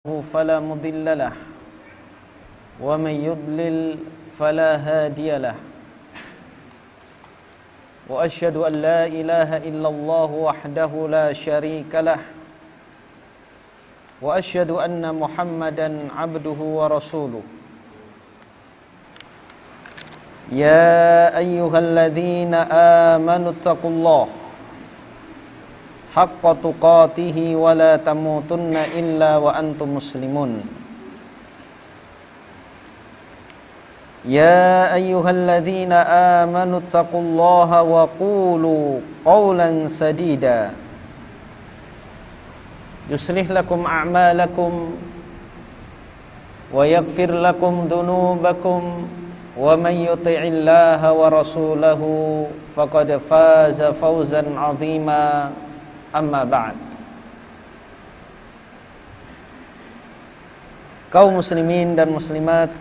فلا مضل له ومن يضلل فلا هادي له وأشهد أن لا إله إلا الله وحده لا شريك له وأشهد أن محمدا عبده ورسوله يا أيها الذين آمنوا اتقوا الله حق تقاته ولا تموتن إلا وأنتم مسلمون يا أيها الذين آمنوا اتقوا الله وقولوا قولا سديدا يصلح لكم أعمالكم ويغفر لكم ذنوبكم ومن يطع الله ورسوله فقد فاز فوزا عظيما Amma ba'd. Kaum muslimin dan muslimat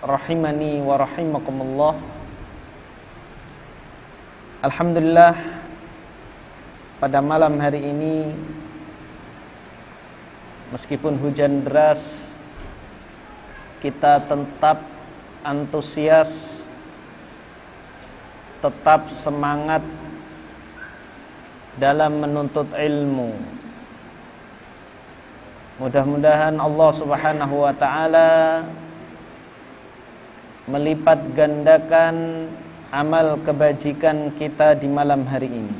rahimani wa rahimakumullah. Alhamdulillah, pada malam hari ini meskipun hujan deras, kita tetap antusias, tetap semangat dalam menuntut ilmu. Mudah-mudahan Allah Subhanahu wa taala melipat gandakan amal kebajikan kita di malam hari ini.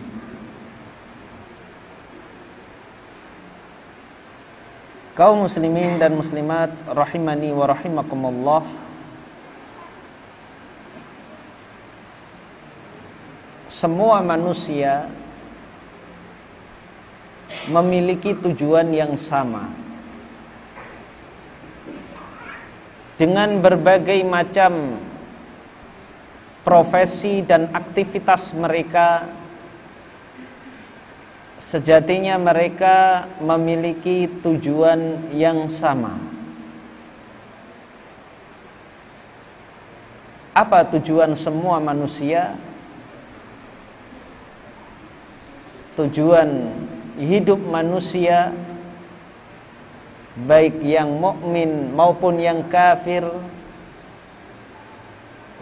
Kaum muslimin dan muslimat rahimani wa rahimakumullah. Semua manusia memiliki tujuan yang sama. Dengan berbagai macam profesi dan aktivitas mereka, sejatinya mereka memiliki tujuan yang sama. Apa tujuan semua manusia? Tujuan hidup manusia, baik yang mukmin maupun yang kafir,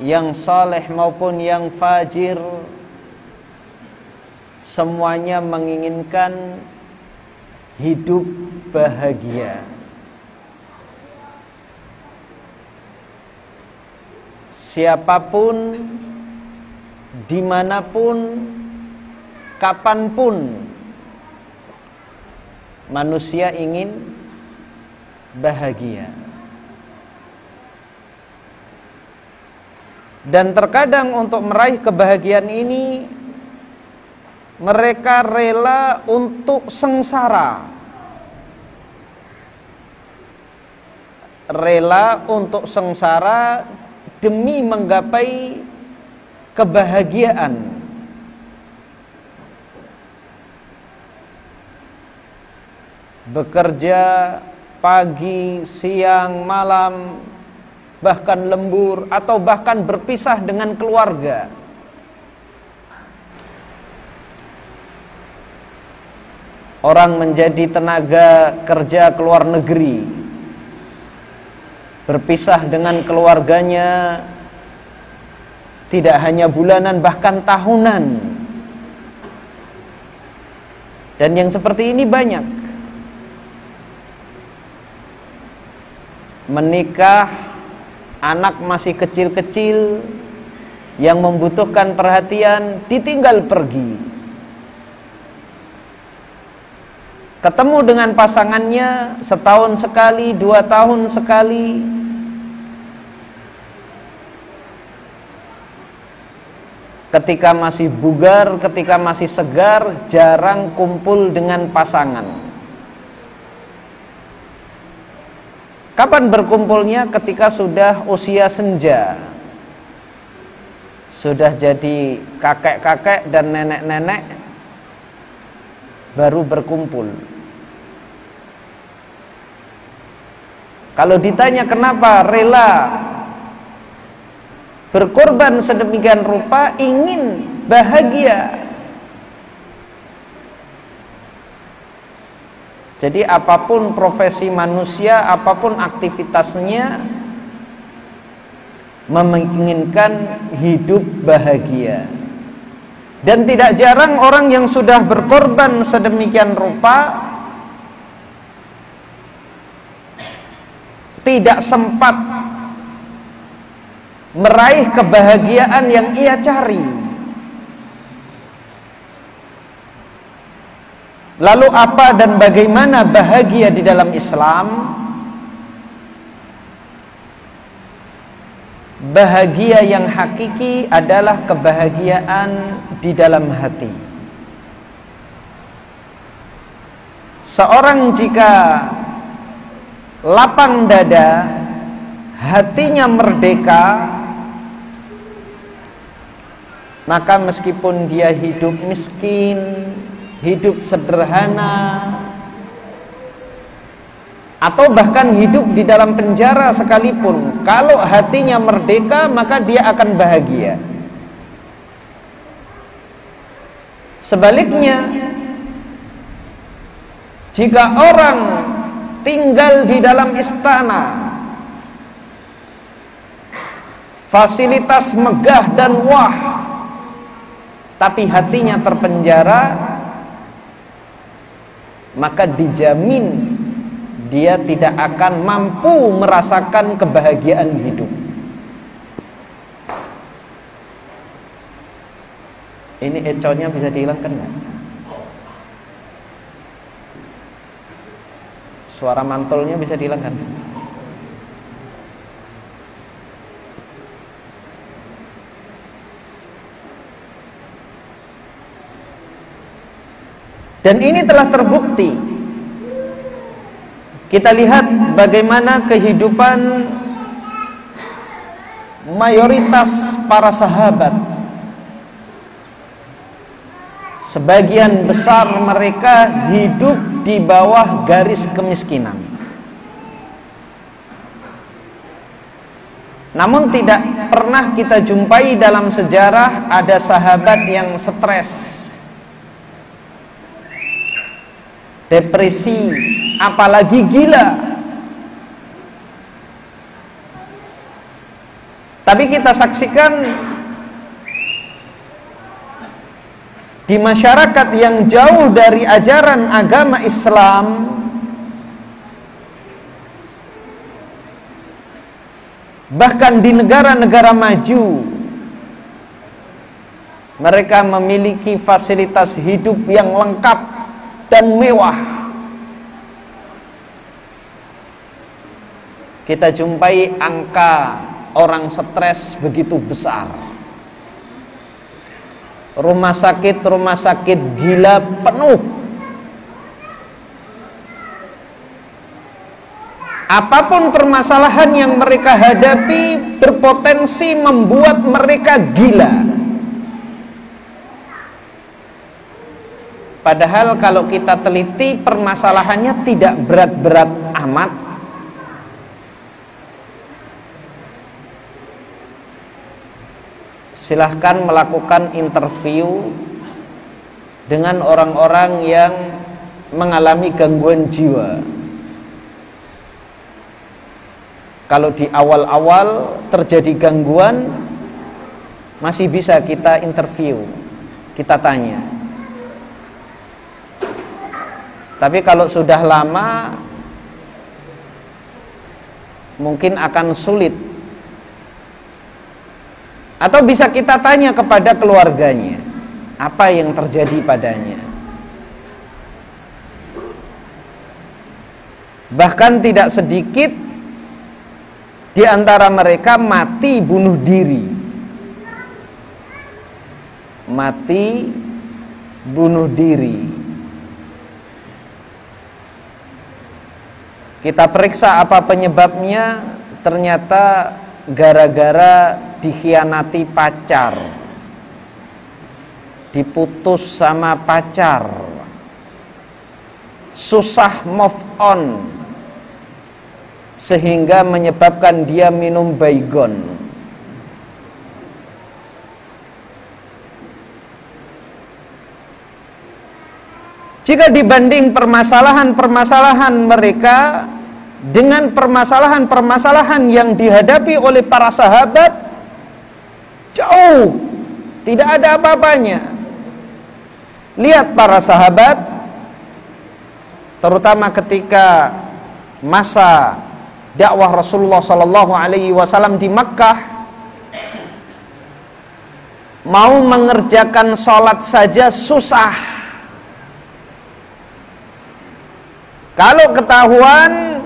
yang saleh maupun yang fajir, semuanya menginginkan hidup bahagia. Siapapun, dimanapun, kapanpun, manusia ingin bahagia. Dan terkadang untuk meraih kebahagiaan ini mereka rela untuk sengsara, rela untuk sengsara demi menggapai kebahagiaan. Bekerja pagi, siang, malam, bahkan lembur, atau bahkan berpisah dengan keluarga. Orang menjadi tenaga kerja ke luar negeri, berpisah dengan keluarganya, tidak hanya bulanan, bahkan tahunan. Dan yang seperti ini banyak. Menikah, anak masih kecil-kecil yang membutuhkan perhatian, ditinggal pergi. Ketemu dengan pasangannya setahun sekali, 2 tahun sekali. Ketika masih bugar, ketika masih segar, jarang kumpul dengan pasangan. Kapan berkumpulnya? Ketika sudah usia senja, sudah jadi kakek-kakek dan nenek-nenek, baru berkumpul. Kalau ditanya kenapa rela berkorban sedemikian rupa, ingin bahagia, Jadi apapun profesi manusia, apapun aktivitasnya, menginginkan hidup bahagia. Dan tidak jarang orang yang sudah berkorban sedemikian rupa tidak sempat meraih kebahagiaan yang ia cari. Lalu apa dan bagaimana bahagia di dalam Islam? Bahagia yang hakiki adalah kebahagiaan di dalam hati. Seorang jika lapang dada, hatinya merdeka, maka meskipun dia hidup miskin, hidup sederhana, atau bahkan hidup di dalam penjara sekalipun, kalau hatinya merdeka maka dia akan bahagia. Sebaliknya, jika orang tinggal di dalam istana, fasilitas megah dan wah, tapi hatinya terpenjara, maka dijamin dia tidak akan mampu merasakan kebahagiaan hidup. Ini econya bisa dihilangkan nggak? Suara mantulnya bisa dihilangkan? Dan ini telah terbukti. Kita lihat bagaimana kehidupan mayoritas para sahabat. Sebagian besar mereka hidup di bawah garis kemiskinan. Namun tidak pernah kita jumpai dalam sejarah ada sahabat yang stres, depresi, apalagi gila. Tapi kita saksikan di masyarakat yang jauh dari ajaran agama Islam, bahkan di negara-negara maju, mereka memiliki fasilitas hidup yang lengkap dan mewah. Kita jumpai angka orang stres begitu besar. Rumah sakit gila penuh. Apapun permasalahan yang mereka hadapi berpotensi membuat mereka gila. Padahal kalau kita teliti, permasalahannya tidak berat-berat amat. Silahkan melakukan interview dengan orang-orang yang mengalami gangguan jiwa. Kalau di awal-awal terjadi gangguan, masih bisa kita interview, kita tanya. Tapi kalau sudah lama, mungkin akan sulit. Atau bisa kita tanya kepada keluarganya, apa yang terjadi padanya. Bahkan tidak sedikit di antara mereka mati bunuh diri. Mati bunuh diri. Kita periksa apa penyebabnya, ternyata gara-gara dikhianati pacar, diputus sama pacar, susah move on, sehingga menyebabkan dia minum baygon. Jika dibanding permasalahan-permasalahan mereka dengan permasalahan-permasalahan yang dihadapi oleh para sahabat, jauh, tidak ada apa-apanya. Lihat para sahabat, terutama ketika masa dakwah Rasulullah SAW di Makkah, mau mengerjakan sholat saja susah. Kalau ketahuan,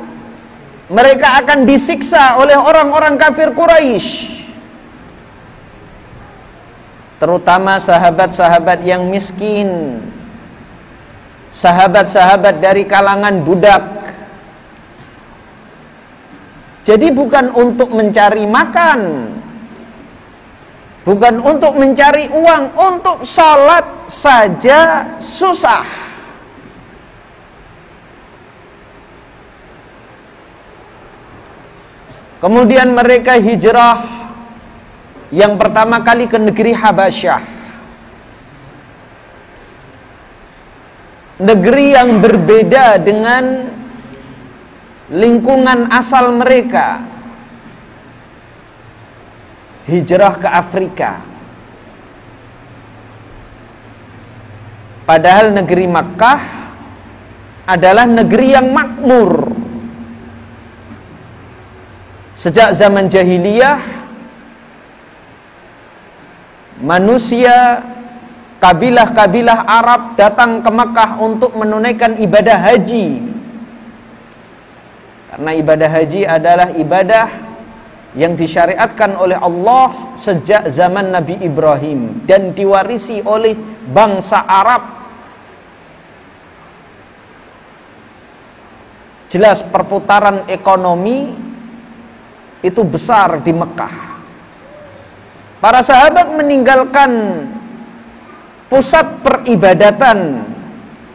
mereka akan disiksa oleh orang-orang kafir Quraisy, terutama sahabat-sahabat yang miskin, sahabat-sahabat dari kalangan budak. Jadi bukan untuk mencari makan, bukan untuk mencari uang, untuk sholat saja susah. Kemudian mereka hijrah yang pertama kali ke negeri Habasyah, negeri yang berbeda dengan lingkungan asal mereka. Hijrah ke Afrika, padahal negeri Makkah adalah negeri yang makmur. Sejak zaman jahiliyah, manusia, kabilah-kabilah Arab datang ke Makkah untuk menunaikan ibadah haji. Karena ibadah haji adalah ibadah yang disyariatkan oleh Allah sejak zaman Nabi Ibrahim dan diwarisi oleh bangsa Arab. Jelas perputaran ekonomi itu besar di Mekah. Para sahabat meninggalkan pusat peribadatan,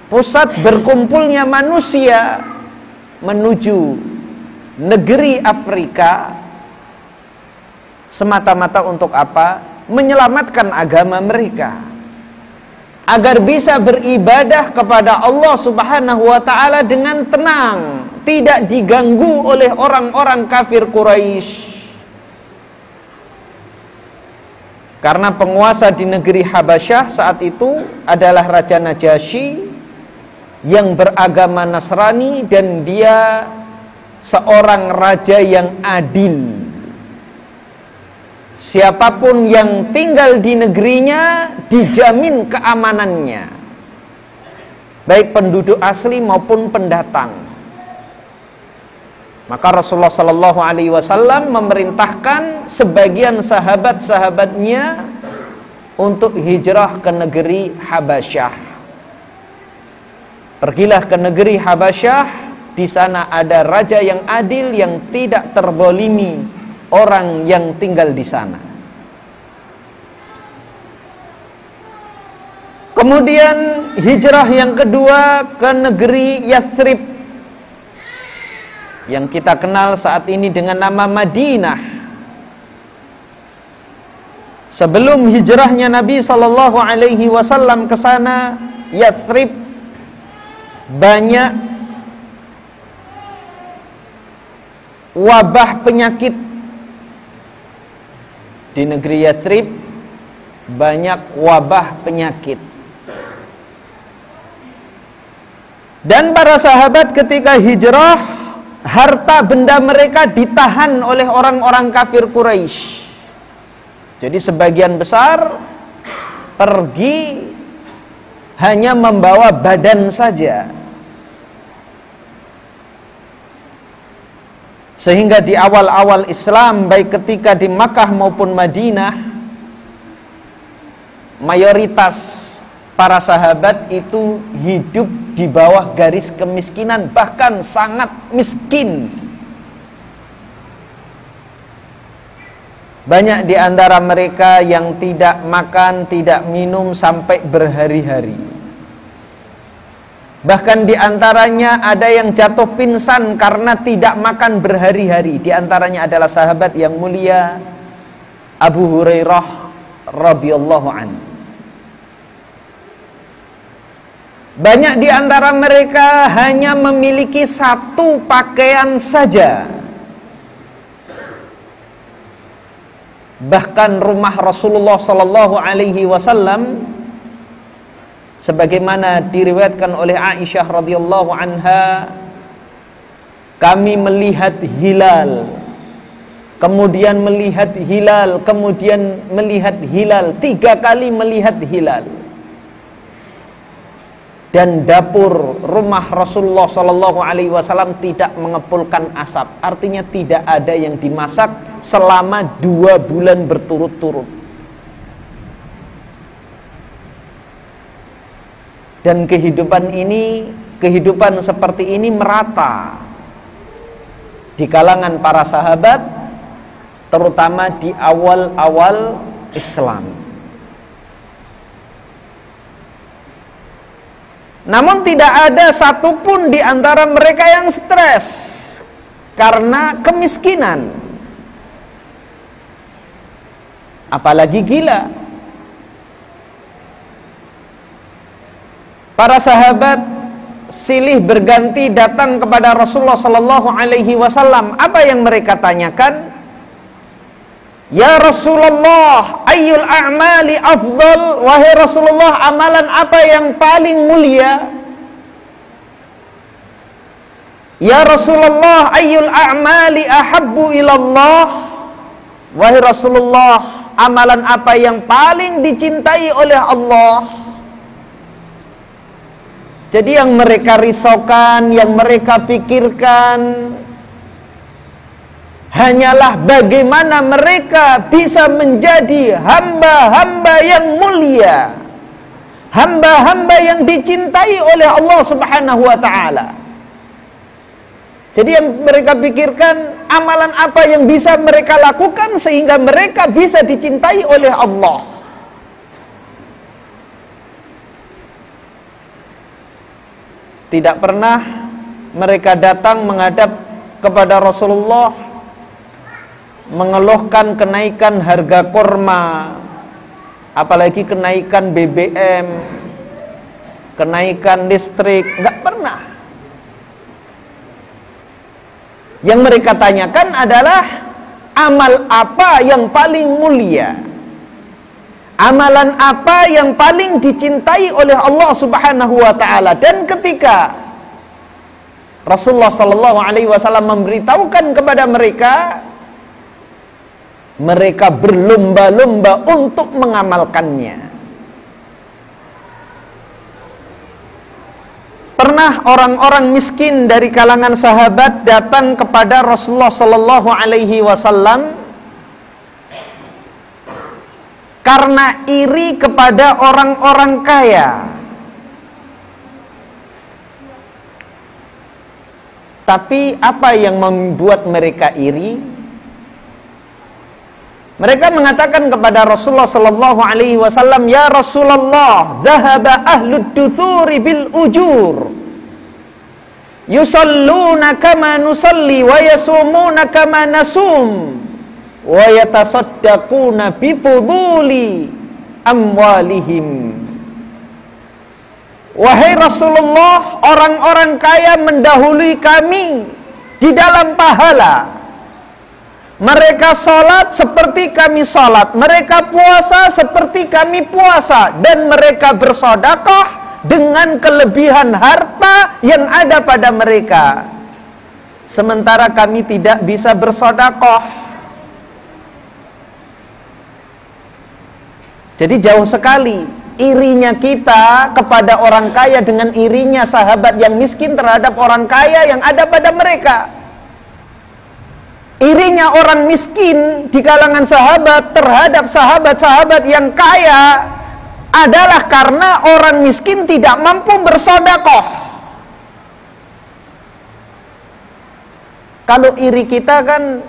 pusat berkumpulnya manusia, menuju negeri Afrika semata-mata untuk apa? Menyelamatkan agama mereka, agar bisa beribadah kepada Allah Subhanahu wa ta'ala dengan tenang, tidak diganggu oleh orang-orang kafir Quraisy. Karena penguasa di negeri Habasyah saat itu adalah Raja Najasyi yang beragama Nasrani, dan dia seorang raja yang adil. Siapapun yang tinggal di negerinya dijamin keamanannya, baik penduduk asli maupun pendatang. Maka Rasulullah SAW memerintahkan sebagian sahabat-sahabatnya untuk hijrah ke negeri Habasyah. Pergilah ke negeri Habasyah, di sana ada raja yang adil yang tidak terzalimi orang yang tinggal di sana. Kemudian hijrah yang kedua ke negeri Yathrib, yang kita kenal saat ini dengan nama Madinah. Sebelum hijrahnya Nabi SAW ke sana, Yathrib banyak wabah penyakit. Di negeri Yathrib banyak wabah penyakit. Dan para sahabat ketika hijrah, harta benda mereka ditahan oleh orang-orang kafir Quraisy. Jadi sebagian besar pergi hanya membawa badan saja. Sehingga di awal-awal Islam, baik ketika di Makkah maupun Madinah, mayoritas para sahabat itu hidup di bawah garis kemiskinan, bahkan sangat miskin. Banyak di antara mereka yang tidak makan, tidak minum sampai berhari-hari. Bahkan di antaranya ada yang jatuh pingsan karena tidak makan berhari-hari. Di antaranya adalah sahabat yang mulia Abu Hurairah radhiyallahu anhu. Banyak di antara mereka hanya memiliki satu pakaian saja. Bahkan rumah Rasulullah sallallahu alaihi wasallam, sebagaimana diriwayatkan oleh Aisyah radhiyallahu anha, kami melihat hilal, kemudian melihat hilal, kemudian melihat hilal, 3 kali melihat hilal. Dan dapur rumah Rasulullah sallallahu alaihi wasallam tidak mengepulkan asap. Artinya tidak ada yang dimasak selama 2 bulan berturut-turut. Dan kehidupan seperti ini merata di kalangan para sahabat, terutama di awal-awal Islam. Namun tidak ada satupun di antara mereka yang stres karena kemiskinan, apalagi gila. Para sahabat silih berganti datang kepada Rasulullah sallallahu alaihi wasallam. Apa yang mereka tanyakan? Ya Rasulullah, ayyul a'mali afdal? Wahai Rasulullah, amalan apa yang paling mulia? Ya Rasulullah, ayyul a'mali ahabbu ilallah? Wahai Rasulullah, amalan apa yang paling dicintai oleh Allah? Jadi yang mereka risaukan, yang mereka pikirkan hanyalah bagaimana mereka bisa menjadi hamba-hamba yang mulia, hamba-hamba yang dicintai oleh Allah Subhanahu wa ta'ala. Jadi yang mereka pikirkan, amalan apa yang bisa mereka lakukan sehingga mereka bisa dicintai oleh Allah. Tidak pernah mereka datang menghadap kepada Rasulullah mengeluhkan kenaikan harga kurma, apalagi kenaikan BBM, kenaikan listrik, enggak pernah. Yang mereka tanyakan adalah amal apa yang paling mulia, amalan apa yang paling dicintai oleh Allah Subhanahu wa ta'ala. Dan ketika Rasulullah sallallahu alaihi wasallam memberitahukan kepada mereka, mereka berlomba-lomba untuk mengamalkannya. Pernah orang-orang miskin dari kalangan sahabat datang kepada Rasulullah sallallahu alaihi wasallam karena iri kepada orang-orang kaya. Tapi apa yang membuat mereka iri? Mereka mengatakan kepada Rasulullah sallallahu alaihi wasallam, "Ya Rasulullah, dhahaba ahlud duthuri bil ujur. Yusalluna kama nusalli wa yasumuna kama nasum wa yatasaddaquna bi fuduli amwalihim." Wahai Rasulullah, orang-orang kaya mendahului kami di dalam pahala. Mereka salat seperti kami salat, mereka puasa seperti kami puasa, dan mereka bersedekah dengan kelebihan harta yang ada pada mereka. Sementara kami tidak bisa bersedekah. Jadi jauh sekali irinya kita kepada orang kaya dengan irinya sahabat yang miskin terhadap orang kaya yang ada pada mereka. Irinya orang miskin di kalangan sahabat terhadap sahabat-sahabat yang kaya adalah karena orang miskin tidak mampu bersedekah. Kalau iri kita kan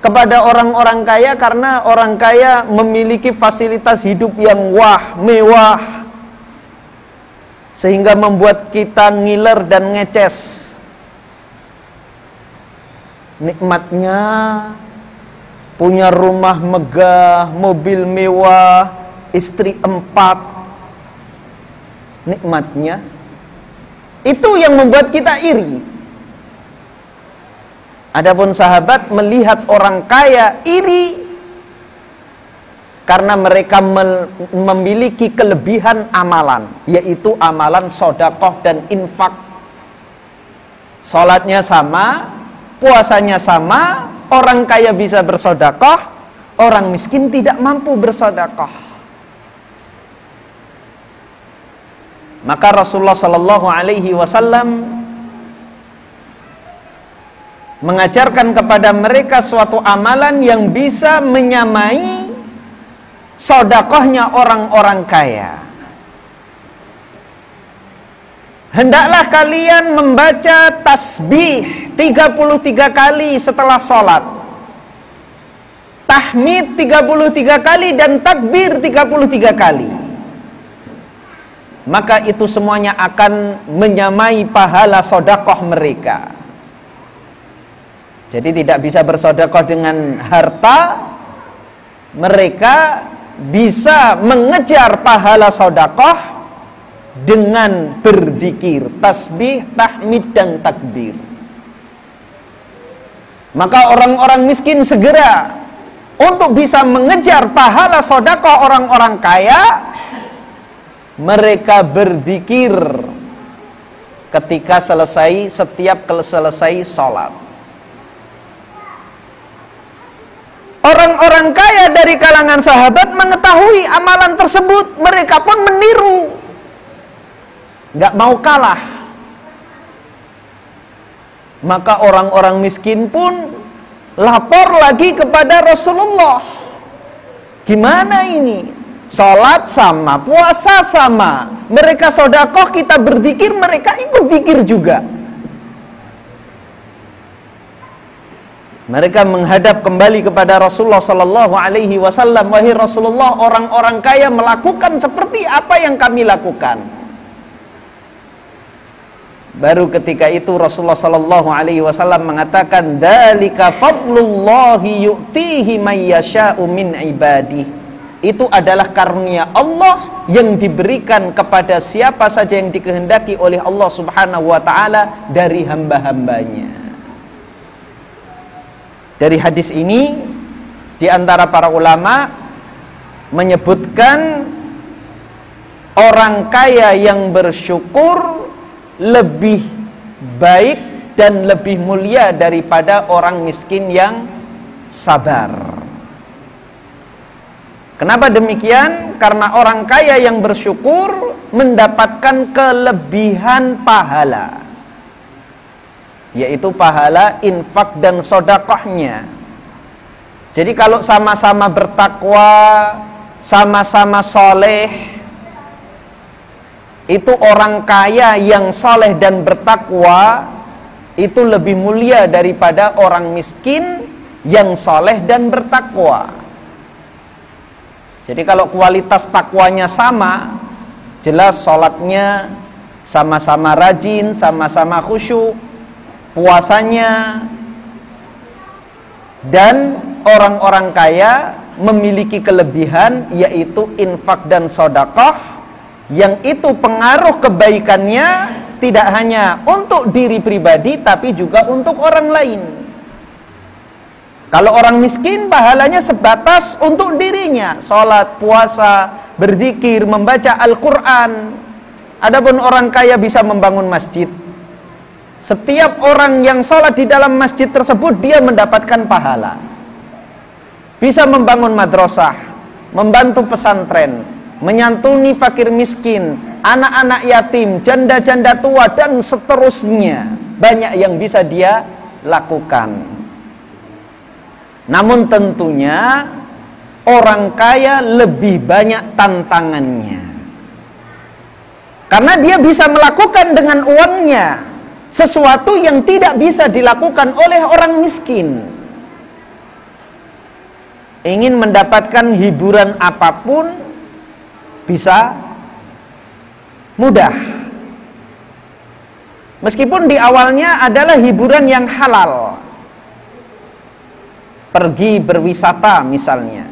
kepada orang-orang kaya karena orang kaya memiliki fasilitas hidup yang mewah, sehingga membuat kita ngiler dan ngeces. Nikmatnya punya rumah megah, mobil mewah, istri 4. Nikmatnya Itu yang membuat kita iri. Adapun sahabat melihat orang kaya iri karena mereka memiliki kelebihan amalan, yaitu amalan sedekah dan infak. Salatnya sama, puasanya sama, orang kaya bisa bersedekah, orang miskin tidak mampu bersedekah. Maka Rasulullah sallallahu alaihi wasallam mengajarkan kepada mereka suatu amalan yang bisa menyamai sedekahnya orang-orang kaya. Hendaklah kalian membaca tasbih 33 kali setelah sholat, tahmid 33 kali dan takbir 33 kali. Maka itu semuanya akan menyamai pahala sedekah mereka. Jadi tidak bisa bersedekah dengan harta, mereka bisa mengejar pahala sedekah dengan berzikir, tasbih, tahmid dan takbir. Maka orang-orang miskin segera untuk bisa mengejar pahala sedekah orang-orang kaya, mereka berzikir ketika setiap selesai sholat. Orang-orang kaya dari kalangan sahabat mengetahui amalan tersebut, mereka pun meniru, nggak mau kalah. Maka orang-orang miskin pun lapor lagi kepada Rasulullah, gimana ini? Sholat sama, puasa sama, mereka sedekah, kita berzikir, mereka ikut zikir juga. Mereka menghadap kembali kepada Rasulullah sallallahu alaihi wasallam, wahai Rasulullah, orang-orang kaya melakukan seperti apa yang kami lakukan. Baru ketika itu Rasulullah sallallahu alaihi wasallam mengatakan, dzalika fadlullahi yu'tihi may yasha'u min ibadihi. Itu adalah karunia Allah yang diberikan kepada siapa saja yang dikehendaki oleh Allah Subhanahu wa taala dari hamba-hambanya. Dari hadis ini, di antara para ulama menyebutkan orang kaya yang bersyukur lebih baik dan lebih mulia daripada orang miskin yang sabar. Kenapa demikian? Karena orang kaya yang bersyukur mendapatkan kelebihan pahala, yaitu pahala infak dan sedekahnya. Jadi kalau sama-sama bertakwa, sama-sama soleh, itu orang kaya yang soleh dan bertakwa itu lebih mulia daripada orang miskin yang soleh dan bertakwa. Jadi kalau kualitas takwanya sama, jelas sholatnya sama-sama rajin, sama-sama khusyuk, puasanya, dan orang-orang kaya memiliki kelebihan yaitu infak dan sedekah, yang itu pengaruh kebaikannya tidak hanya untuk diri pribadi tapi juga untuk orang lain. Kalau orang miskin pahalanya sebatas untuk dirinya, sholat, puasa, berzikir, membaca Al-Quran. Adapun orang kaya bisa membangun masjid. Setiap orang yang sholat di dalam masjid tersebut dia mendapatkan pahala. Bisa membangun madrasah, membantu pesantren, menyantuni fakir miskin, anak-anak yatim, janda-janda tua dan seterusnya. Banyak yang bisa dia lakukan. Namun tentunya orang kaya lebih banyak tantangannya, karena dia bisa melakukan dengan uangnya sesuatu yang tidak bisa dilakukan oleh orang miskin. Ingin mendapatkan hiburan apapun bisa mudah, meskipun di awalnya adalah hiburan yang halal. Pergi berwisata misalnya,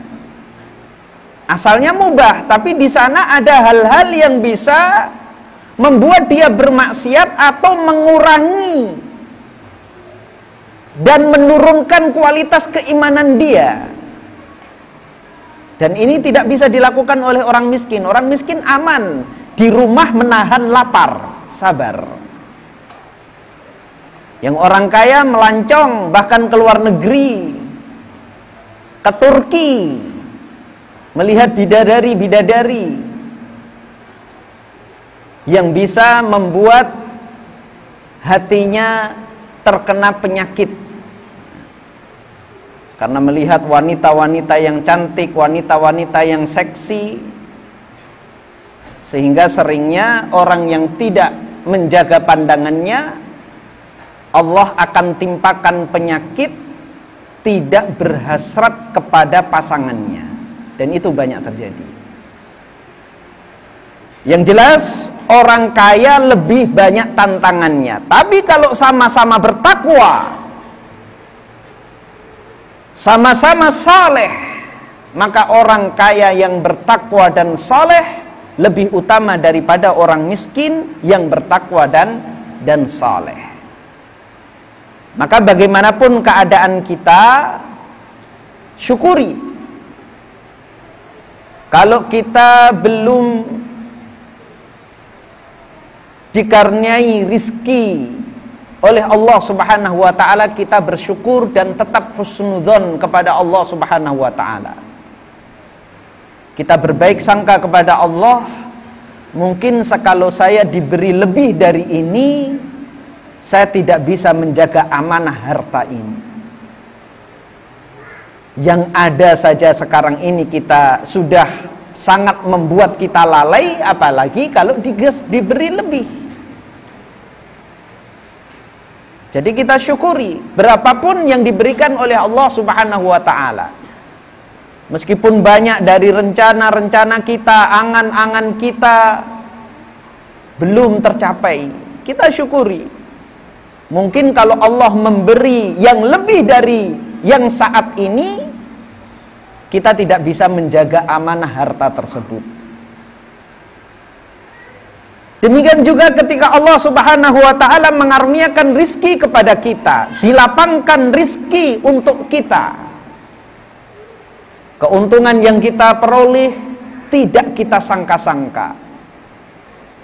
asalnya mubah, tapi di sana ada hal-hal yang bisa membuat dia bermaksiat atau mengurangi dan menurunkan kualitas keimanan dia. Dan ini tidak bisa dilakukan oleh orang miskin. Orang miskin aman, di rumah menahan lapar, sabar. Yang orang kaya melancong, bahkan ke luar negeri, ke Turki, melihat bidadari-bidadari yang bisa membuat hatinya terkena penyakit karena melihat wanita-wanita yang cantik, wanita-wanita yang seksi, sehingga seringnya orang yang tidak menjaga pandangannya, Allah akan timpakan penyakit, tidak berhasrat kepada pasangannya. Dan itu banyak terjadi. Yang jelas orang kaya lebih banyak tantangannya. Tapi kalau sama-sama bertakwa, sama-sama saleh, maka orang kaya yang bertakwa dan saleh lebih utama daripada orang miskin yang bertakwa dan saleh. Maka bagaimanapun keadaan kita, syukuri. Kalau kita belum dikaruniai rizki oleh Allah Subhanahu wa ta'ala, kita bersyukur dan tetap husnudzon kepada Allah Subhanahu wa ta'ala. Kita berbaik sangka kepada Allah. Mungkin sekalau saya diberi lebih dari ini, saya tidak bisa menjaga amanah harta ini. Yang ada saja sekarang ini kita sudah sangat membuat kita lalai, apalagi kalau diberi lebih. Jadi kita syukuri berapapun yang diberikan oleh Allah Subhanahu wa ta'ala. Meskipun banyak dari rencana-rencana kita, angan-angan kita belum tercapai, kita syukuri. Mungkin kalau Allah memberi yang lebih dari yang saat ini, kita tidak bisa menjaga amanah harta tersebut. Demikian juga ketika Allah Subhanahu wa ta'ala mengaruniakan rizki kepada kita, dilapangkan rizki untuk kita, keuntungan yang kita peroleh tidak kita sangka-sangka,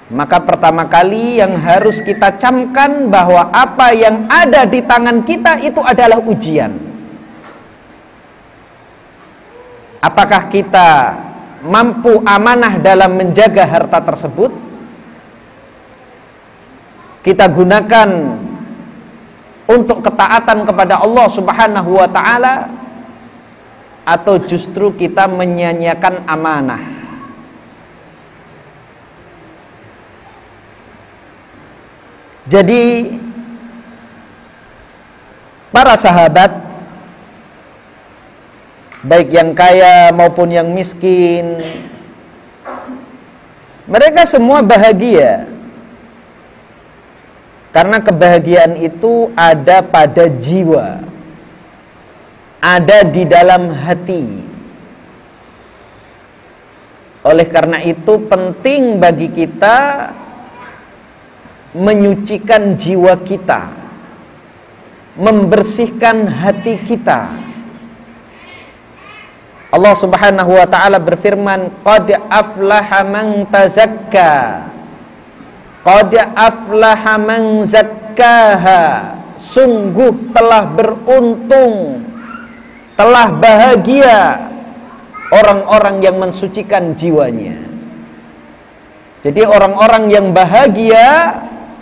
maka pertama kali yang harus kita camkan bahwa apa yang ada di tangan kita itu adalah ujian. Apakah kita mampu amanah dalam menjaga harta tersebut? Kita gunakan untuk ketaatan kepada Allah Subhanahu wa ta'ala, atau justru kita menyia-nyiakan amanah? Jadi para sahabat, baik yang kaya maupun yang miskin, mereka semua bahagia. Karena kebahagiaan itu ada pada jiwa, ada di dalam hati. Oleh karena itu penting bagi kita menyucikan jiwa kita, membersihkan hati kita. Allah Subhanahu wa ta'ala berfirman, qad aflaha man tazakka, qad aflaha man zakkaha, sungguh telah beruntung, telah bahagia orang-orang yang mensucikan jiwanya. Jadi orang-orang yang bahagia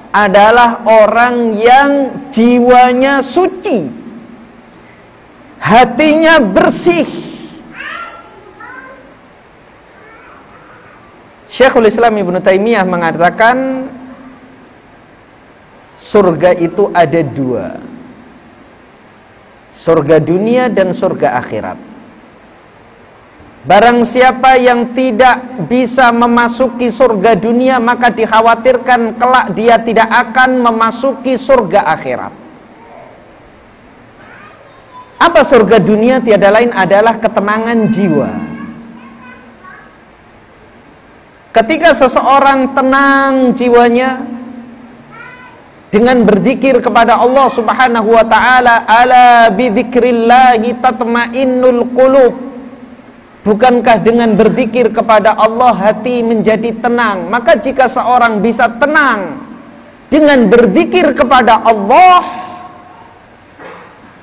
adalah orang yang jiwanya suci, hatinya bersih. Syekhul Islam Ibnu Taimiyah mengatakan surga itu ada dua, surga dunia dan surga akhirat. Barang siapa yang tidak bisa memasuki surga dunia, maka dikhawatirkan kelak dia tidak akan memasuki surga akhirat. Apa surga dunia? Tiada lain adalah ketenangan jiwa. Ketika seseorang tenang jiwanya dengan berzikir kepada Allah Subhanahu wa taala, ala bidzikrillahi tatmainnul qulub. Bukankah dengan berzikir kepada Allah hati menjadi tenang? Maka jika seorang bisa tenang dengan berzikir kepada Allah,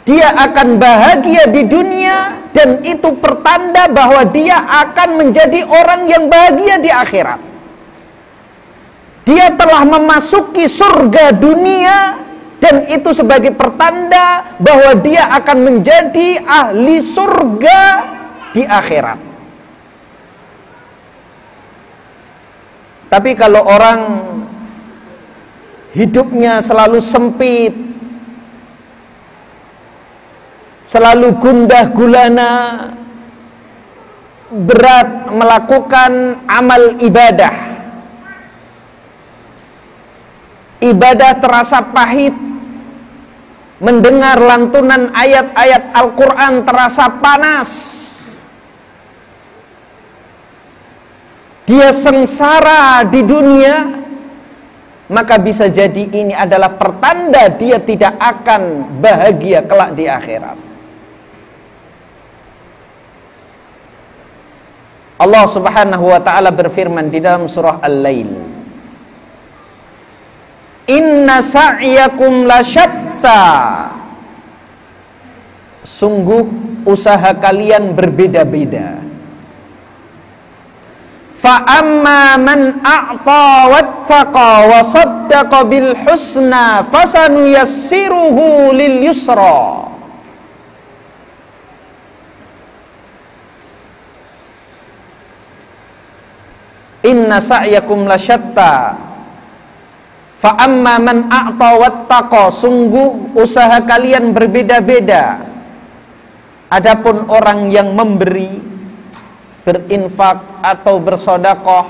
dia akan bahagia di dunia, dan itu pertanda bahwa dia akan menjadi orang yang bahagia di akhirat. Dia telah memasuki surga dunia, dan itu sebagai pertanda bahwa dia akan menjadi ahli surga di akhirat. Tapi kalau orang hidupnya selalu sempit, selalu gundah gulana, berat melakukan amal ibadah, ibadah terasa pahit, mendengar lantunan ayat-ayat Al-Quran terasa panas, dia sengsara di dunia, maka bisa jadi ini adalah pertanda dia tidak akan bahagia kelak di akhirat. Allah Subhanahu wa ta'ala berfirman di dalam surah Al-Lail, inna sa'yakum lasyatta. Sungguh usaha kalian berbeda-beda. Fa amma man a'ta wattaqa wa saddaqa bil husna fasanuyassiruhu lil yusra. Inna sa'yakum lasyatta. Fa amma man a'ta wattaqa. Sungguh usaha kalian berbeda-beda. Adapun orang yang memberi, berinfak atau bersedekah,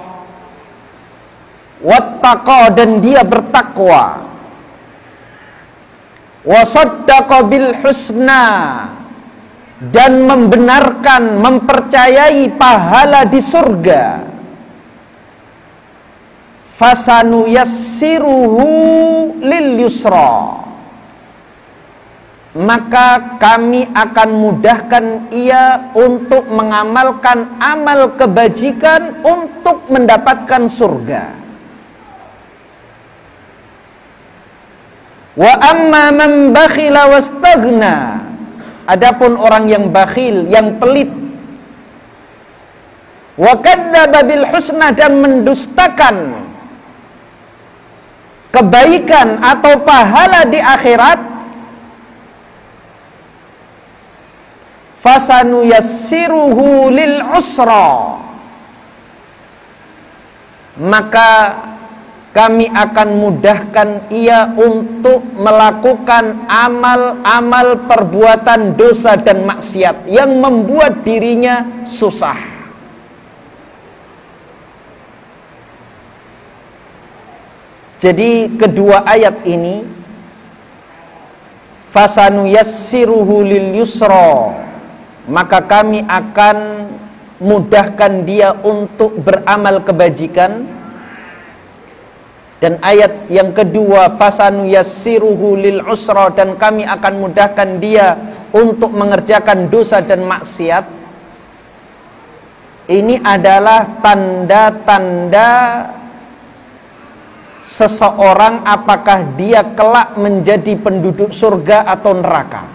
wattaqa, dan dia bertakwa, wa saddaqa bil husna, dan membenarkan, mempercayai pahala di surga, fasanuyassiruhu lil yusra, maka kami akan mudahkan ia untuk mengamalkan amal kebajikan untuk mendapatkan surga. Wa amma man bakhila wastaghna. Adapun orang yang bakhil, yang pelit, wa kadzdzaba bil husna, dan mendustakan kebaikan atau pahala di akhirat, fasanuyassiruhu lil usra, maka kami akan mudahkan ia untuk melakukan amal-amal perbuatan dosa dan maksiat yang membuat dirinya susah. Jadi kedua ayat ini, fasanuyassiruhu lil yusra, maka kami akan mudahkan dia untuk beramal kebajikan. Dan ayat yang kedua, fasanuyassiruhu lil usra, dan kami akan mudahkan dia untuk mengerjakan dosa dan maksiat. Ini adalah tanda-tanda seseorang apakah dia kelak menjadi penduduk surga atau neraka.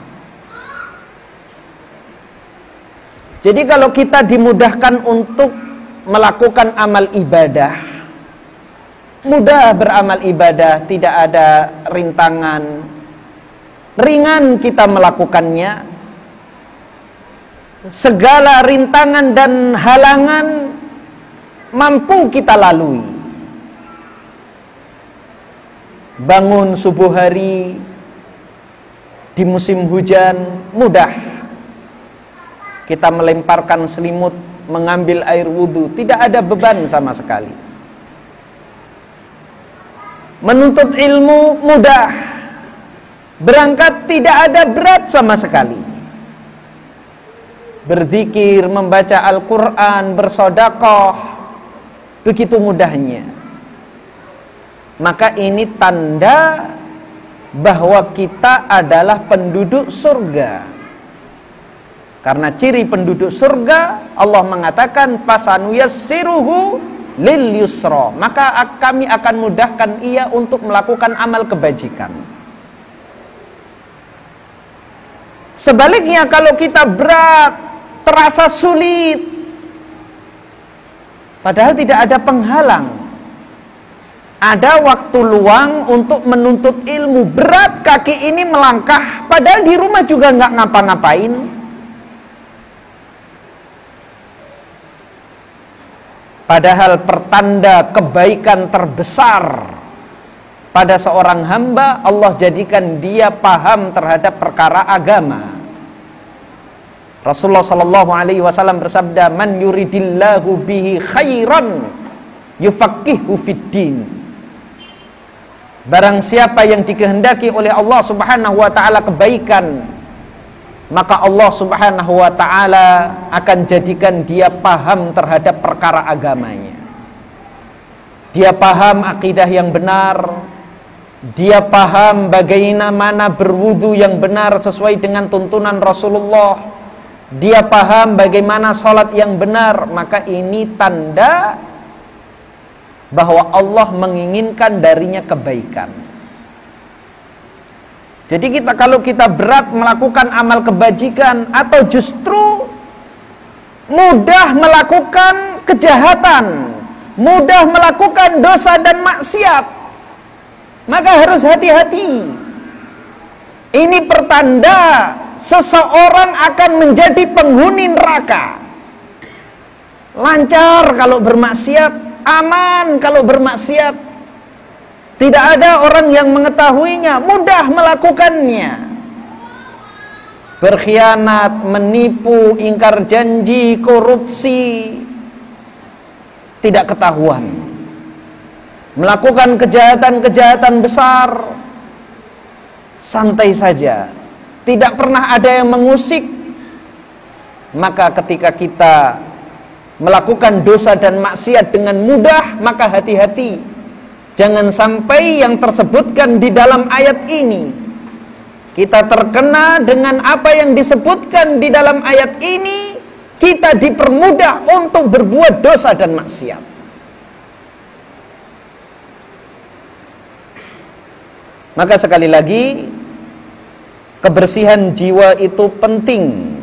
Jadi kalau kita dimudahkan untuk melakukan amal ibadah, mudah beramal ibadah, tidak ada rintangan, ringan kita melakukannya. Segala rintangan dan halangan mampu kita lalui. Bangun subuh hari di musim hujan mudah. Kita melemparkan selimut, mengambil air wudhu, tidak ada beban sama sekali. Menuntut ilmu mudah. Berangkat tidak ada berat sama sekali. Berzikir, membaca Al-Quran, bersedekah, begitu mudahnya. Maka ini tanda bahwa kita adalah penduduk surga. Karena ciri penduduk surga, Allah mengatakan fasanuyassiruhu lil yusra, maka kami akan mudahkan ia untuk melakukan amal kebajikan. Sebaliknya kalau kita berat, terasa sulit, padahal tidak ada penghalang, ada waktu luang untuk menuntut ilmu. Berat kaki ini melangkah, padahal di rumah juga nggak ngapa-ngapain. Padahal pertanda kebaikan terbesar pada seorang hamba, Allah jadikan dia paham terhadap perkara agama. Rasulullah sallallahu alaihi wasallam bersabda, "Man yuridillahu bihi khairan yufaqihu fiddin." Barang siapa yang dikehendaki oleh Allah Subhanahu wa taala kebaikan, maka Allah Subhanahu wa taala akan jadikan dia paham terhadap perkara agamanya. Dia paham akidah yang benar, dia paham bagaimana berwudu yang benar sesuai dengan tuntunan Rasulullah, dia paham bagaimana salat yang benar. Maka ini tanda bahwa Allah menginginkan darinya kebaikan. Jadi kalau kita berat melakukan amal kebajikan, atau justru mudah melakukan kejahatan, mudah melakukan dosa dan maksiat, maka harus hati-hati. Ini pertanda seseorang akan menjadi penghuni neraka. Lancar kalau bermaksiat, aman kalau bermaksiat. Tidak ada orang yang mengetahuinya, mudah melakukannya. Berkhianat, menipu, ingkar janji, korupsi, tidak ketahuan. Melakukan kejahatan-kejahatan besar, santai saja, tidak pernah ada yang mengusik. Maka ketika kita melakukan dosa dan maksiat dengan mudah, maka hati-hati. Jangan sampai yang tersebutkan di dalam ayat ini, kita terkena dengan apa yang disebutkan di dalam ayat ini, kita dipermudah untuk berbuat dosa dan maksiat. Maka sekali lagi, kebersihan jiwa itu penting.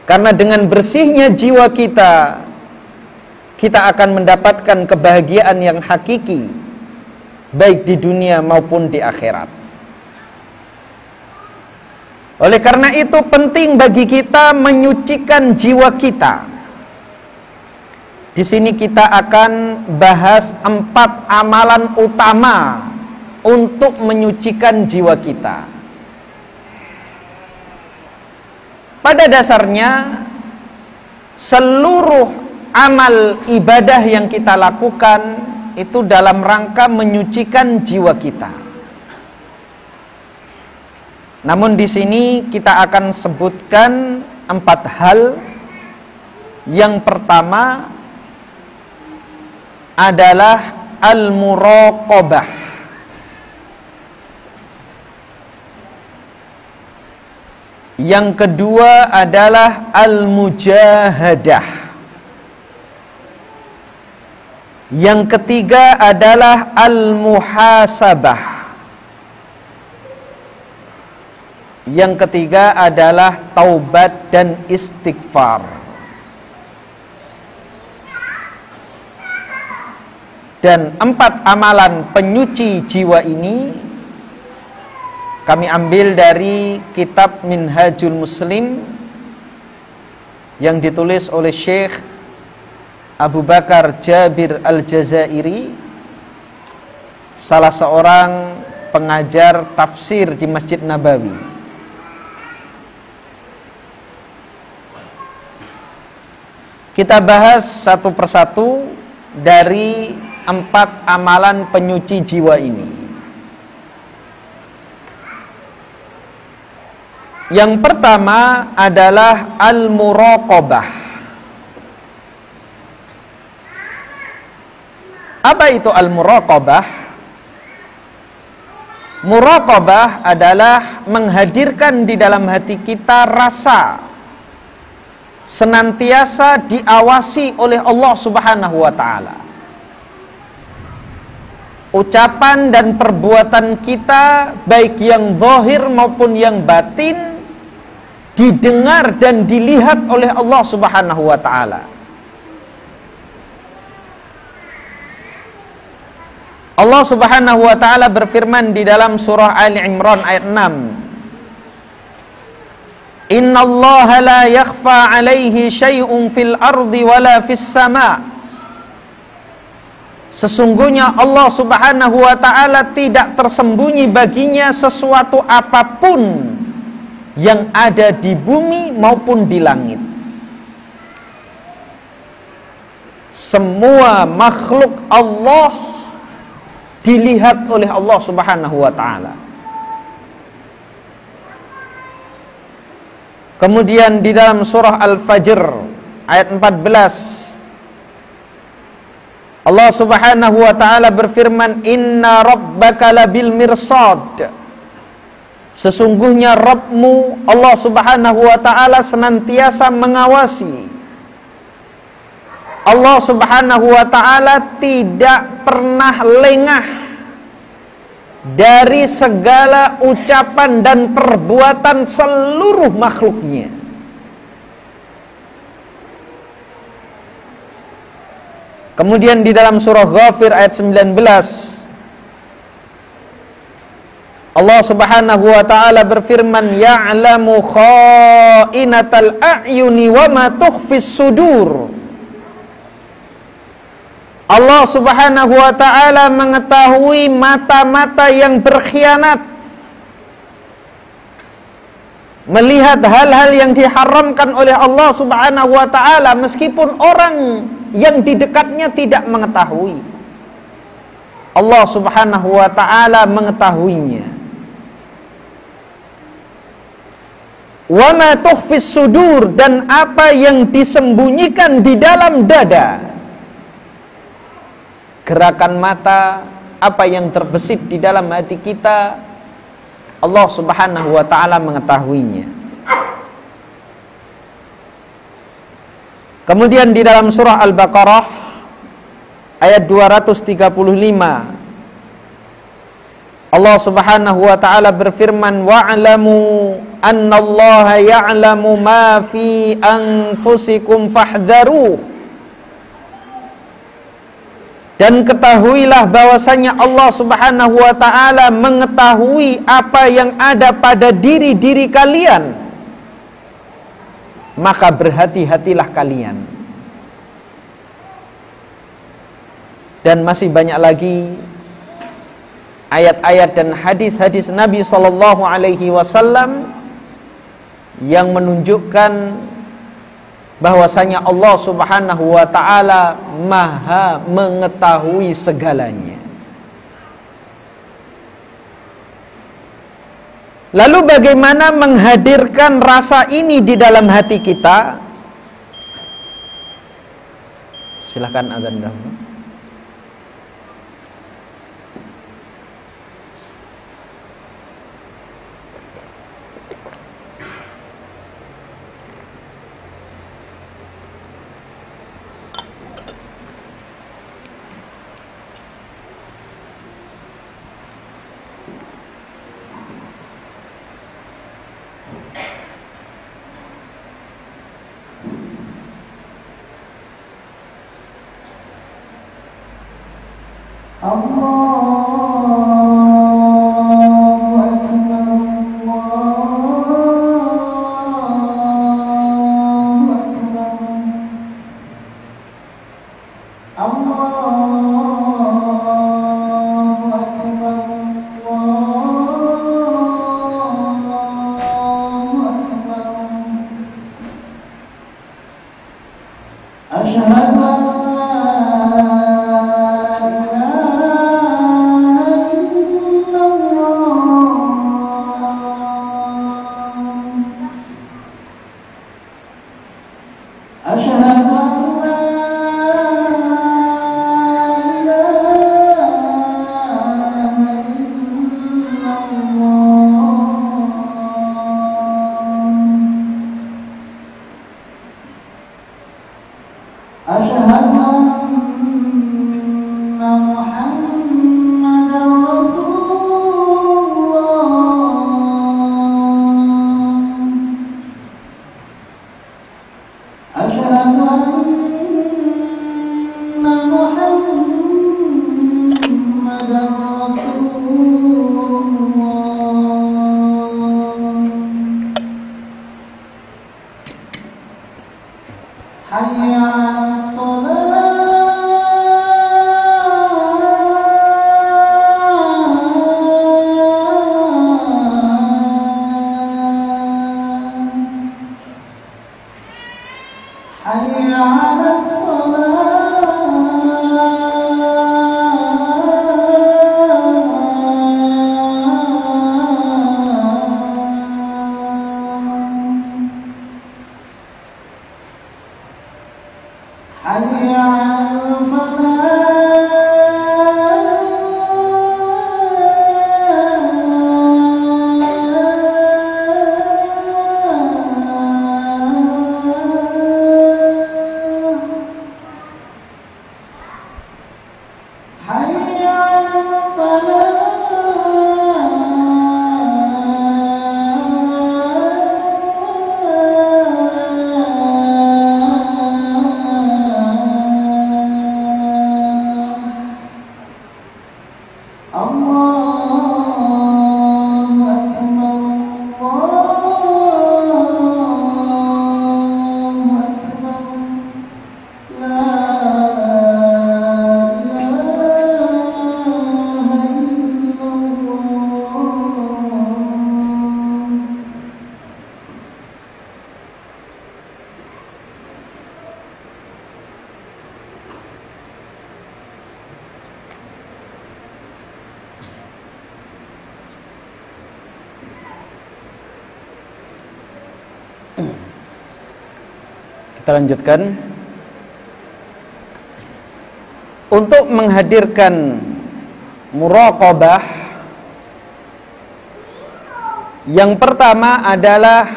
Karena dengan bersihnya jiwa kita akan mendapatkan kebahagiaan yang hakiki, baik di dunia maupun di akhirat. Oleh karena itu penting bagi kita menyucikan jiwa kita. Di sini kita akan bahas 4 amalan utama untuk menyucikan jiwa kita. Pada dasarnya, seluruh amal ibadah yang kita lakukan itu dalam rangka menyucikan jiwa kita. Namun di sini kita akan sebutkan 4 hal. Yang pertama adalah al-muraqabah. Yang kedua adalah al-mujahadah. Yang ketiga adalah al-muhasabah. Yang ketiga adalah taubat dan istighfar. Dan 4 amalan penyuci jiwa ini kami ambil dari kitab Minhajul Muslim yang ditulis oleh Syekh Abu Bakar Jabir Al-Jazairi, salah seorang pengajar tafsir di Masjid Nabawi. Kita bahas satu persatu dari 4 amalan penyuci jiwa ini. Yang pertama adalah al-muraqabah. Apa itu al-muraqabah? Muraqabah adalah menghadirkan di dalam hati kita rasa senantiasa diawasi oleh Allah Subhanahu wa ta'ala. Ucapan dan perbuatan kita, baik yang zahir maupun yang batin, didengar dan dilihat oleh Allah Subhanahu wa ta'ala. Allah Subhanahu wa ta'ala berfirman di dalam surah Ali Imran ayat 6. Innallaha la yakhfa 'alaihi syai'un fil ardi wala fis sama'. Sesungguhnya Allah Subhanahu wa ta'ala tidak tersembunyi baginya sesuatu apapun yang ada di bumi maupun di langit. Semua makhluk Allah dilihat oleh Allah Subhanahu wa ta'ala. Kemudian di dalam surah Al-Fajr ayat 14, Allah Subhanahu wa ta'ala berfirman, Inna rabbaka labil mirsad. Sesungguhnya Rabbmu Allah Subhanahu wa ta'ala senantiasa mengawasi. Allah Subhanahu wa ta'ala tidak pernah lengah dari segala ucapan dan perbuatan seluruh makhluknya. Kemudian di dalam surah Ghafir ayat 19, Allah Subhanahu wa ta'ala berfirman, Ya'lamu kha'inatal a'yuni wa ma tukhfis sudur. Allah Subhanahu wa ta'ala mengetahui mata-mata yang berkhianat, melihat hal-hal yang diharamkan oleh Allah Subhanahu wa ta'ala, meskipun orang yang di dekatnya tidak mengetahui. Allah Subhanahu wa ta'ala mengetahuinya. Wa ma tukhfis sudur, dan apa yang disembunyikan di dalam dada. Gerakan mata, apa yang terbesit di dalam hati kita, Allah Subhanahu wa ta'ala mengetahuinya. Kemudian di dalam surah Al-Baqarah ayat 235, Allah Subhanahu wa ta'ala berfirman, wa'lamu annallaha ya'lamu ma fi anfusikum fahdharuh. Dan ketahuilah bahwasanya Allah Subhanahu wa ta'ala mengetahui apa yang ada pada diri-diri kalian. Maka berhati-hatilah kalian. Dan masih banyak lagi ayat-ayat dan hadis-hadis Nabi sallallahu alaihi wasallam yang menunjukkan bahwasanya Allah Subhanahu wa ta'ala maha mengetahui segalanya. Lalu bagaimana menghadirkan rasa ini di dalam hati kita? Silahkan azan dahulu. Asyhadu an la ilaha Kita lanjutkan. Untuk menghadirkan muraqabah, yang pertama adalah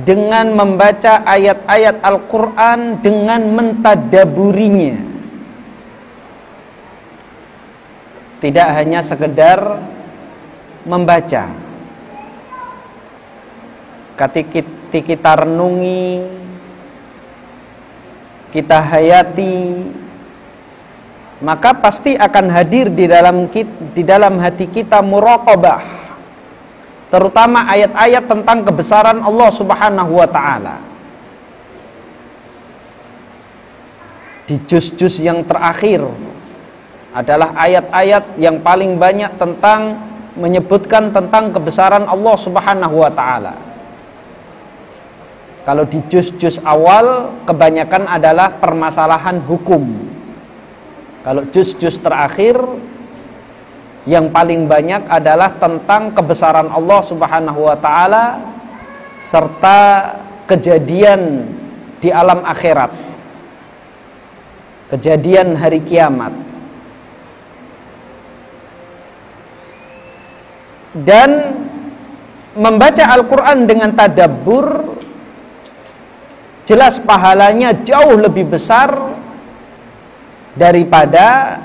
dengan membaca ayat-ayat Al-Quran dengan mentadaburinya. Tidak hanya sekedar membaca. Ketika kita renungi, kita hayati, maka pasti akan hadir di dalam hati kita muraqabah, terutama ayat-ayat tentang kebesaran Allah Subhanahu wa taala. Di juz-juz yang terakhir adalah ayat-ayat yang paling banyak menyebutkan tentang kebesaran Allah Subhanahu wa taala. Kalau di juz-juz awal kebanyakan adalah permasalahan hukum. Kalau juz-juz terakhir yang paling banyak adalah tentang kebesaran Allah Subhanahu wa taala serta kejadian di alam akhirat. Kejadian hari kiamat. Dan membaca Al-Qur'an dengan tadabbur jelas pahalanya jauh lebih besar daripada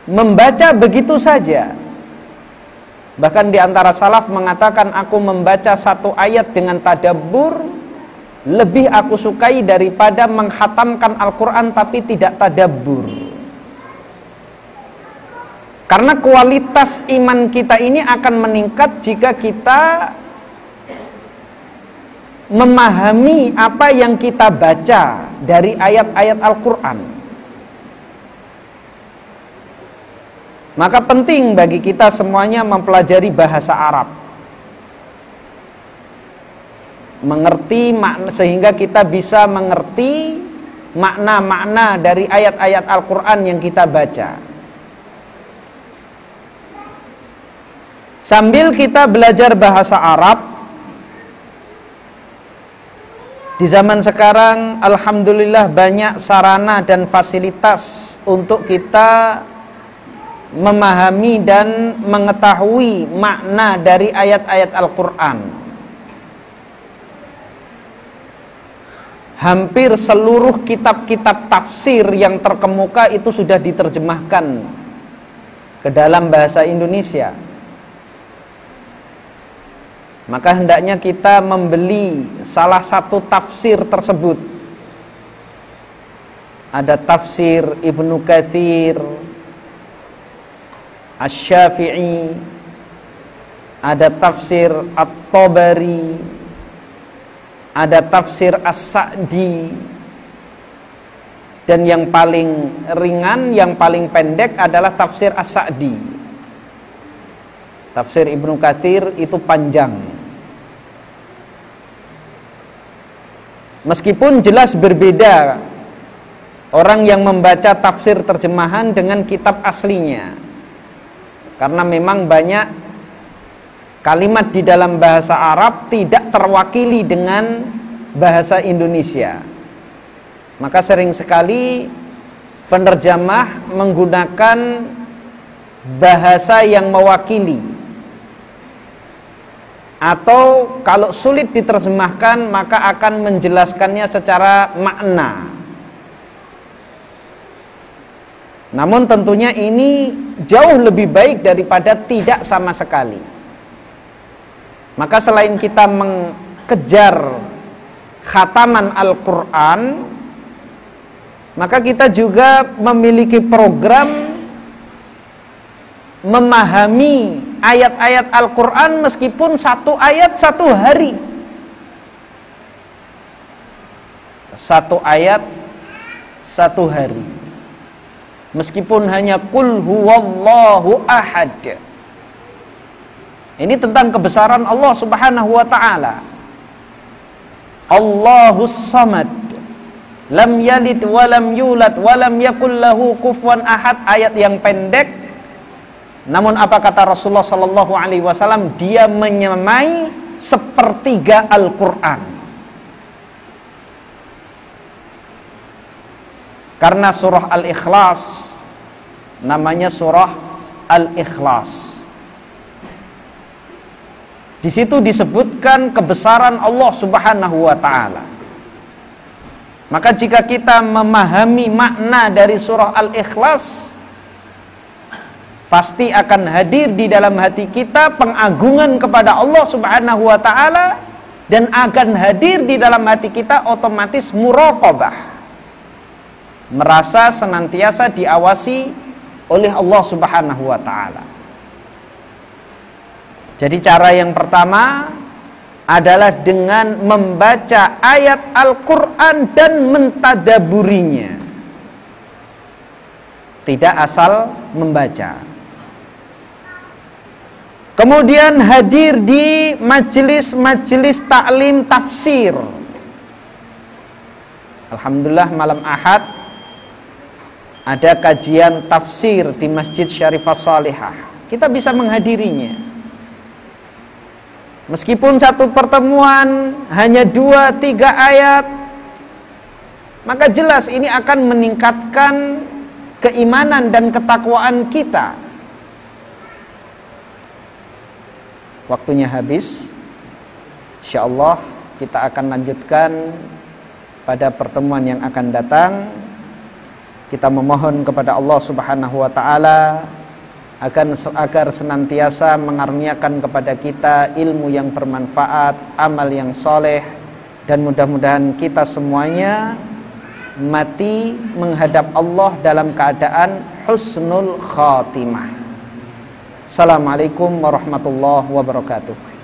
membaca begitu saja. Bahkan di antara salaf mengatakan, aku membaca satu ayat dengan tadabbur lebih aku sukai daripada menghatamkan Al-Quran tapi tidak tadabbur. Karena kualitas iman kita ini akan meningkat jika kita memahami apa yang kita baca dari ayat-ayat Al-Quran. Maka penting bagi kita semuanya mempelajari bahasa Arab, mengerti makna, sehingga kita bisa mengerti makna-makna dari ayat-ayat Al-Quran yang kita baca. Sambil kita belajar bahasa Arab, di zaman sekarang alhamdulillah banyak sarana dan fasilitas untuk kita memahami dan mengetahui makna dari ayat-ayat Al-Quran. Hampir seluruh kitab-kitab tafsir yang terkemuka itu sudah diterjemahkan ke dalam bahasa Indonesia. Maka hendaknya kita membeli salah satu tafsir tersebut. Ada tafsir Ibnu Katsir, Asy-Syafi'i, ada tafsir At-Tabari, ada tafsir As-Sa'di, Dan yang paling ringan, yang paling pendek adalah tafsir As-Sa'di. Tafsir Ibnu Katsir itu panjang. Meskipun jelas berbeda orang yang membaca tafsir terjemahan dengan kitab aslinya. Karena memang banyak kalimat di dalam bahasa Arab tidak terwakili dengan bahasa Indonesia. Maka sering sekali penerjemah menggunakan bahasa yang mewakili. Atau kalau sulit diterjemahkan maka akan menjelaskannya secara makna. Namun tentunya ini jauh lebih baik daripada tidak sama sekali. Maka selain kita mengejar khataman Al-Quran, maka kita juga memiliki program memahami ayat-ayat Al-Quran meskipun satu ayat satu hari. Satu ayat satu hari. Meskipun hanya qul huwallahu ahad. Ini tentang kebesaran Allah Subhanahu wa taala. Allahus samad. Lam yalid walam yulad walam yakul lahu kufuwan ahad. Ayat yang pendek. Namun apa kata Rasulullah sallallahu alaihi wasallam? Dia menyamai sepertiga Al-Qur'an. Karena surah Al-Ikhlas namanya surah Al-Ikhlas. Di situ disebutkan kebesaran Allah Subhanahu wa taala. Maka jika kita memahami makna dari surah Al-Ikhlas, pasti akan hadir di dalam hati kita pengagungan kepada Allah Subhanahu wa taala, dan akan hadir di dalam hati kita otomatis muraqabah, merasa senantiasa diawasi oleh Allah Subhanahu wa taala. Jadi cara yang pertama adalah dengan membaca ayat Al-Quran dan mentadaburinya, tidak asal membaca. Kemudian hadir di majelis-majelis taklim tafsir. Alhamdulillah malam Ahad ada kajian tafsir di Masjid Syarifah Salihah. Kita bisa menghadirinya. Meskipun satu pertemuan hanya 2-3 ayat, maka jelas ini akan meningkatkan keimanan dan ketakwaan kita. Waktunya habis. Insyaallah kita akan lanjutkan pada pertemuan yang akan datang. Kita memohon kepada Allah Subhanahu wa taala agar senantiasa mengaruniakan kepada kita ilmu yang bermanfaat, amal yang soleh, dan mudah-mudahan kita semuanya mati menghadap Allah dalam keadaan husnul khatimah. Assalamualaikum warahmatullahi wabarakatuh.